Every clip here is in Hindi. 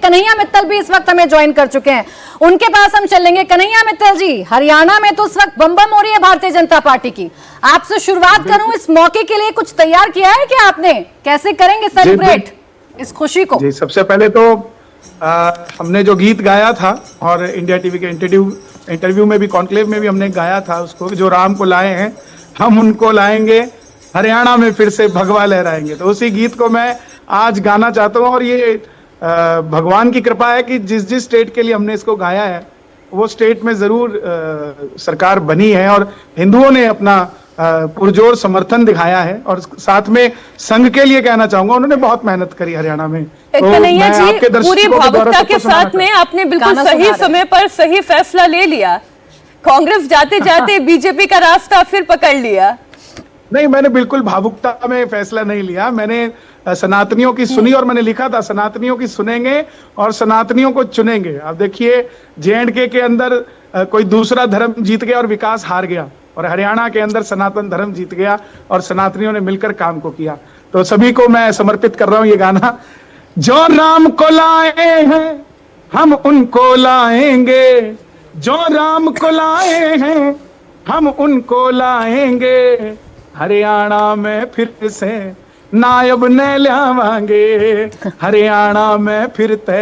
कन्हैया मित्तल भी इस वक्त हमें ज्वाइन कर चुके हैं, उनके पास हम चलेंगे। कन्हैया मित्तल जी, हरियाणा में तो इस वक्त बम बम हो रही है भारतीय जनता पार्टी की, आपसे शुरुआत करूं, इस मौके के लिए कुछ तैयार किया है क्या आपने? कैसे करेंगे सेलिब्रेट इस खुशी को? जी, सबसे पहले तो हमने जो गीत गाया था और इंडिया टीवी के इंटरव्यू में भी, कॉन्क्लेव में भी हमने गाया था उसको, जो राम को लाए हैं हम उनको लाएंगे, हरियाणा में फिर से भगवा लहराएंगे। तो उसी गीत को मैं आज गाना चाहता हूँ और ये भगवान की कृपा है कि जिस जिस स्टेट के लिए हमने इसको गाया है वो स्टेट में जरूर सरकार बनी है और हिंदुओं ने अपना पुरजोर समर्थन दिखाया है। और साथ में संघ के लिए कहना चाहूंगा, उन्होंने बहुत मेहनत करी हरियाणा में। कन्हैया जी, पूरी भावुकता के साथ में आपने बिल्कुल सही समय पर सही फैसला ले लिया। कांग्रेस जाते जाते बीजेपी का रास्ता फिर पकड़ लिया। नहीं, मैंने बिल्कुल भावुकता में फैसला नहीं लिया। मैंने सनातनियों की सुनी और मैंने लिखा था सनातनियों की सुनेंगे और सनातनियों को चुनेंगे। अब देखिए, JNK के अंदर कोई दूसरा धर्म जीत गया और विकास हार गया, और हरियाणा के अंदर सनातन धर्म जीत गया और सनातनियों ने मिलकर काम को किया। तो सभी को मैं समर्पित कर रहा हूं ये गाना। जो राम को लाए हैं हम उनको लाएंगे, जो राम को लाए हैं हम उनको लाएंगे, हरियाणा में फिर से नायब ने लावांगे, हरियाणा में फिरते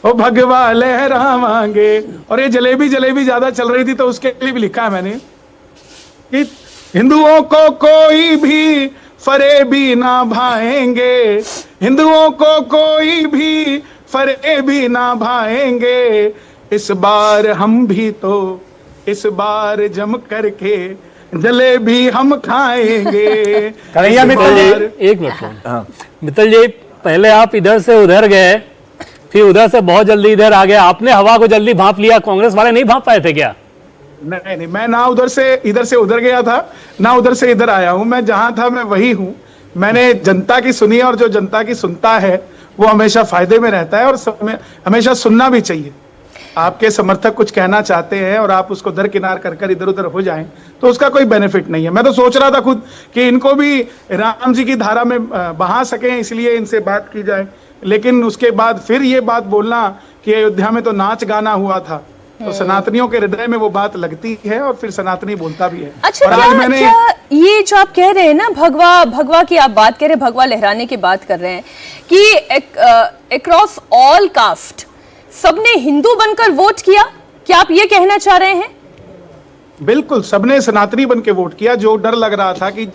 ओ भगवा लहरावांगे। और ये जलेबी जलेबी ज्यादा चल रही थी तो उसके लिए भी लिखा है मैंने कि हिंदुओं को कोई भी फरेबी ना भाएंगे, हिंदुओं को कोई भी फरेबी ना भाएंगे, इस बार हम भी तो इस बार जम करके जलेबी हम खाएंगे। कन्हैया मित्तल जी, एक मिनट। हाँ मित्तल जी, पहले आप इधर से उधर गए, फिर उधर से बहुत जल्दी इधर आ गए, आपने हवा को जल्दी भांप लिया, कांग्रेस वाले नहीं भांप पाए थे क्या? नहीं, मैं ना उधर से इधर से उधर गया था, ना उधर से इधर आया हूं। मैं जहां था मैं वही हूं। मैंने जनता की सुनी और जो जनता की सुनता है वो हमेशा फायदे में रहता है और हमेशा सुनना भी चाहिए। आपके समर्थक कुछ कहना चाहते हैं और आप उसको दरकिनार कर इधर उधर हो जाएं तो उसका कोई बेनिफिट नहीं है। मैं तो सोच रहा था खुद कि इनको भी राम जी की धारा में बहा सकें, इसलिए इनसे बात की जाए, लेकिन उसके बाद फिर ये बात बोलना कि अयोध्या में तो नाच गाना हुआ था, तो सनातनियों के हृदय में वो बात लगती है और फिर सनातनी बोलता भी है। अच्छा, क्या ये जो आप कह रहे हैं ना, भगवा की आप बात कर रहे हैं, भगवा लहराने की बात कर रहे हैं कि अक्रॉस ऑल कास्ट सबने हिंदू बनकर वोट किया, क्या आप ये कहना चाह रहे हैं? बिल्कुल, सबने सनातनी बन के वोट किया। जो डर लग रहा था कि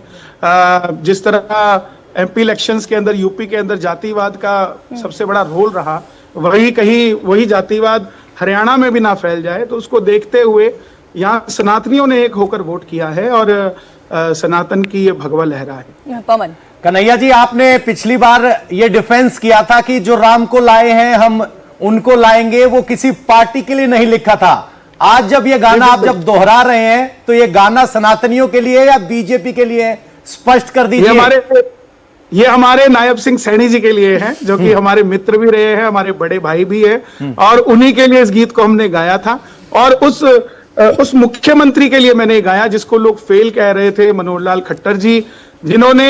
जिस तरह MP इलेक्शंस के अंदर, यूपी के अंदर जातिवाद का सबसे बड़ा रोल रहा, वही जातिवाद हरियाणा में भी ना फैल जाए, तो उसको देखते हुए यहाँ सनातनियों ने एक होकर वोट किया है और सनातन की ये भगवा लहरा है। पवन, कन्हैया जी, आपने पिछली बार ये डिफेंस किया था कि जो राम को लाए हैं हम उनको लाएंगे, वो किसी पार्टी के लिए नहीं लिखा था। आज जब ये गाना आप जब दोहरा रहे हैं तो ये गाना सनातनियों के लिए या बीजेपी के लिए, स्पष्ट कर दीजिए। ये हमारे नायब सिंह सैनी जी के लिए है, जो कि हमारे मित्र भी रहे हैं, हमारे बड़े भाई भी है, और उन्हीं के लिए इस गीत को हमने गाया था। और उस मुख्यमंत्री के लिए मैंने गाया जिसको लोग फेल कह रहे थे, मनोहर लाल खट्टर जी, जिन्होंने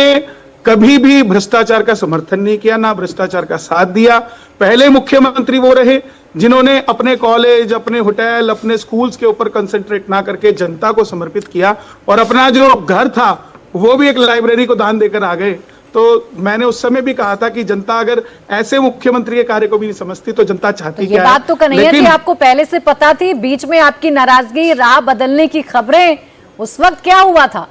कभी भी भ्रष्टाचार का समर्थन नहीं किया, ना भ्रष्टाचार का साथ दिया। पहले मुख्यमंत्री वो रहे जिन्होंने अपने कॉलेज, अपने होटल, अपने स्कूल्स के ऊपर कंसंट्रेट ना करके जनता को समर्पित किया और अपना जो घर था वो भी एक लाइब्रेरी को दान देकर आ गए। तो मैंने उस समय भी कहा था कि जनता अगर ऐसे मुख्यमंत्री के कार्य को भी नहीं समझती तो जनता चाहती क्या है। ये बात तो कन्हैया जी आपको पहले से पता थी, बीच में आपकी नाराजगी, राह बदलने की खबरें, उस वक्त क्या हुआ था?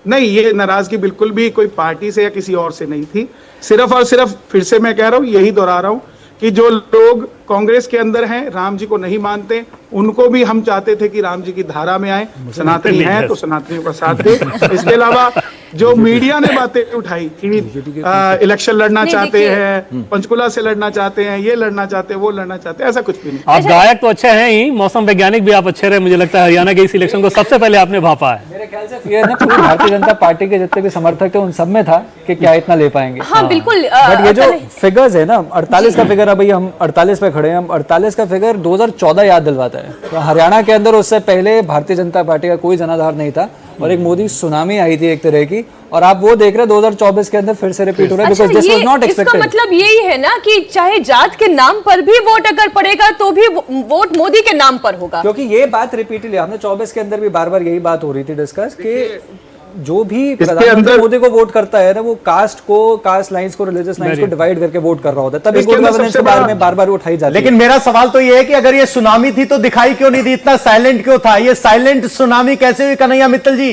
नहीं, ये नाराजगी बिल्कुल भी कोई पार्टी से या किसी और से नहीं थी। सिर्फ और सिर्फ, फिर से मैं कह रहा हूं, यही दोहरा रहा हूं कि जो लोग कांग्रेस के अंदर हैं, राम जी को नहीं मानते, उनको भी हम चाहते थे कि राम जी की धारा में आए। सनातनी हैं तो सनातनियों का साथ दे। इसके अलावा जो मीडिया ने बातें उठाई कि इलेक्शन लड़ना चाहते हैं, पंचकुला से लड़ना चाहते हैं, ये लड़ना चाहते हैं, वो लड़ना चाहते हैं, ऐसा कुछ भी नहीं। आप गायक तो अच्छे हैं ही, मौसम वैज्ञानिक भी आप अच्छे रहे। मुझे लगता है हरियाणा के इस इलेक्शन को सबसे पहले आपने भापा है। मेरे ख्याल से फियर ना पूरी भारतीय जनता पार्टी के जितने भी समर्थक थे उन सब में था कि क्या इतना ले पाएंगे। हाँ बिल्कुल। बट ये जो फिगर्स है ना, 48 का फिगर, अभी हम 48 पे खड़े हैं, हम 48 का फिगर 2014 याद दिलवाता है। तो हरियाणा के अंदर उससे पहले भारतीय जनता पार्टी का कोई जनाधार नहीं था और एक मोदी सुनामी आई थी एक तरह की, थी और आप वो देख रहे हैं 2024 के अंदर फिर से रिपीट हो रहा है, बिकॉज दिस वाज नॉट इसका एक्सपेक्टेड। मतलब यही है ना कि चाहे जात के नाम पर भी वोट अगर पड़ेगा तो भी वोट मोदी के नाम पर होगा। क्योंकि ये बात रिपीटेडली हमने 24 के अंदर भी बार बार यही बात हो रही थी डिस्कस कि जो भी प्रधानमंत्री मोदी को वोट करता है ना वो कास्ट लाइंस को रिलीजियस लाइंस को डिवाइड करके वोट कर रहा होता है, तभी गुड गवर्नेंस के बारे में बार बार उठाई जाती है। लेकिन मेरा सवाल तो ये है कि अगर ये सुनामी थी तो दिखाई क्यों नहीं दी, इतना साइलेंट क्यों था? ये साइलेंट सुनामी कैसे हुई कन्हैया मित्तल जी?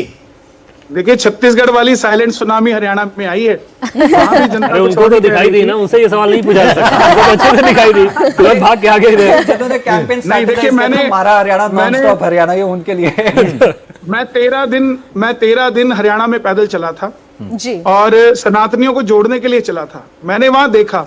देखिए, छत्तीसगढ़ वाली साइलेंट सुनामी हरियाणा में आई है। वहाँ भी जनता अरे को उनको छोड़ तो के दिखाई दी ना, उनसे ये सवाल नहीं पूछा जा सकता। उनको तो अच्छे से दिखाई दी, तुरंत भाग के आगे गए। जिन्होंने कैंपेन नहीं, देखिए, मैंने हमारा हरियाणा नॉन स्टॉप हरियाणा, ये उनके लिए मैं 13 दिन हरियाणा में पैदल चला था जी। और सनातनियों को जोड़ने के लिए चला था। मैंने वहां देखा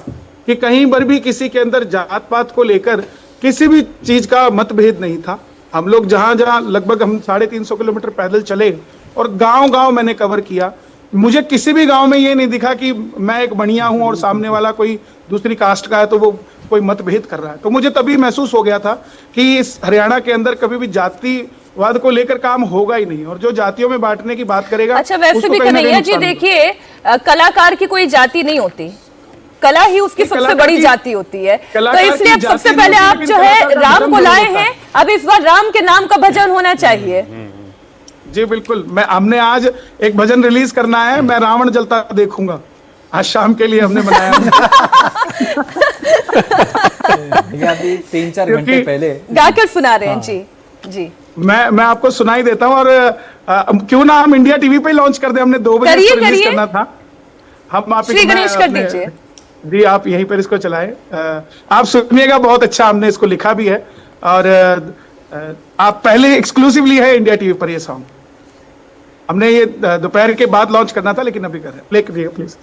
कि कहीं पर भी किसी के अंदर जात पात को लेकर किसी भी चीज का मतभेद नहीं था। हम लोग जहां जहां लगभग हम 350 किलोमीटर पैदल चले और गांव-गांव मैंने कवर किया। मुझे किसी भी गांव में ये नहीं दिखा कि मैं एक बनिया हूं और सामने वाला कोई दूसरी कास्ट का है तो वो कोई मतभेद कर रहा है। तो मुझे तभी महसूस हो गया था कि इस हरियाणा के अंदर कभी भी जातिवाद को लेकर काम होगा ही नहीं, और जो जातियों में बांटने की बात करेगा। अच्छा, वैसे उसको भी कहीं ना कन्हैया कहीं जी नुकसान होगा। देखिए, कलाकार की कोई जाति नहीं होती, कला ही उसकी सबसे कलाकार बड़ी की- जाति होती है। तो कलाकार की इसलिए अब जाति सबसे नहीं पहले होती, आप लेकिन जो है कलाकार का राम जन्म को नहीं लाए होता। हैं, अब इस बार राम के नाम का भजन होना चाहिए। जी बिल्कुल, हमने आज एक भजन रिलीज करना है, मैं रावण जलता देखूंगा, आज शाम के लिए हमने बनाया है। ये अभी 3-4 घंटे क्योंकि- पहले गाकर सुना रहे हैं। जी जी, मैं आपको सुनाई देता हूँ, और क्यों ना हम इंडिया टीवी पे लॉन्च कर दे। हमने 2 बजे करिए, इसको रिलीज करिए। करना था। हम आप श्री गणेश कर दीजिए। जी, आप यहीं पर इसको चलाएं। आप सुनिएगा, बहुत अच्छा हमने इसको लिखा भी है, और आप पहले एक्सक्लूसिवली है इंडिया टीवी पर ये सॉन्ग। हमने ये दोपहर के बाद लॉन्च करना था, लेकिन अभी कर रहे हैं। प्ले करिए प्लीज।